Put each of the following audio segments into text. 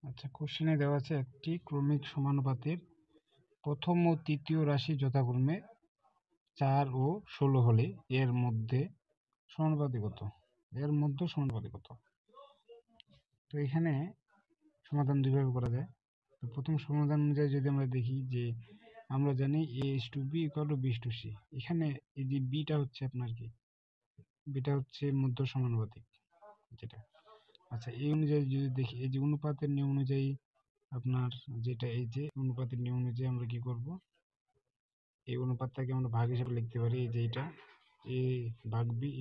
আচ্ছা, কোশ্চেনে দেওয়া আছে একটি ক্রমিক সমানুপাতের প্রথম ও তৃতীয় রাশি যথাক্রমে 4 ও 16 হলে এর মধ্যে সমানুপাতি কত? তো এখানে সমাধান দুইভাবে করা যায়। তো প্রথম সমাধান অনুযায়ী যদি আমরা দেখি যে আমরা জানি a/b=b/c। এখানে এই যে বিটা হচ্ছে আপনার কি, বিটা হচ্ছে মধ্য সমানুপাতিক যেটা। আচ্ছা, এই অনুযায়ী যদি দেখি, এই যে অনুপাতের নিয়ম অনুযায়ী আপনার যেটা, এই যে অনুপাতের নিয়ম অনুযায়ী আমরা কি করব, এই অনুপাতটাকে আমরা ভাগ হিসেবে লিখতে পারি, এই যে এটা a/b=b/c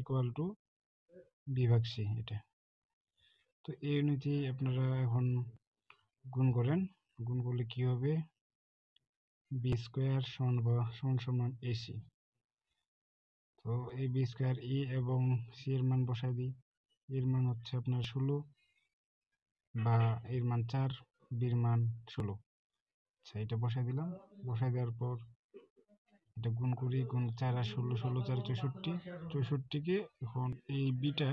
এটা। তো এই অনুযায়ী আপনারা এখন গুণ করেন, গুণ করলে কি হবে, b² সমান ac। তো এই b² e এবং c এর মান বসাই দিই। এর মান হচ্ছে আপনার 16 বা এর মান 4, বির মান 16। আচ্ছা, এটা বসাই দিলাম। বসাই দেওয়ার পর এটা গুণ করি, গুণ 4 আর 16, 16 4 64, 64কে এখন এই বিটা,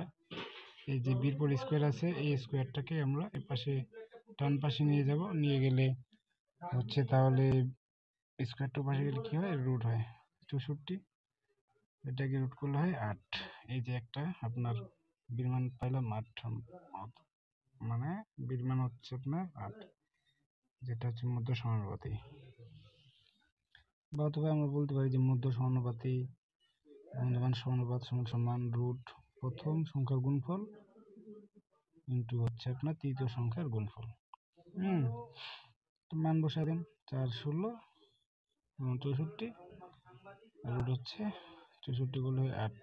এই যে বির পর স্কোয়ার আছে, এই স্কোয়ারটাকে আমরা এই পাশে ডান পাশে নিয়ে যাব, নিয়ে গেলে হচ্ছে তাহলে স্কোয়ারটা পাশে গেলে কি হয়, রুট হয় 64। এটাকে রুট করলে হয় 8। এই যে একটা আপনার বির মান পাইলাম 8, মানে বির মান হচ্ছে আপনার 8, যেটা হচ্ছে মধ্য সমানুপাতি। বা অথবা আমরা বলতে পারি যে মধ্য সমানুপাতি মধ্যমান সমানুপাত সমান রুট প্রথম সংখ্যার গুণফল ইন্টু হচ্ছে আপনার তৃতীয় সংখ্যার গুণফল। তো মান বসায় দেন, 4 16 64, রুট হচ্ছে 64 গুলো 8।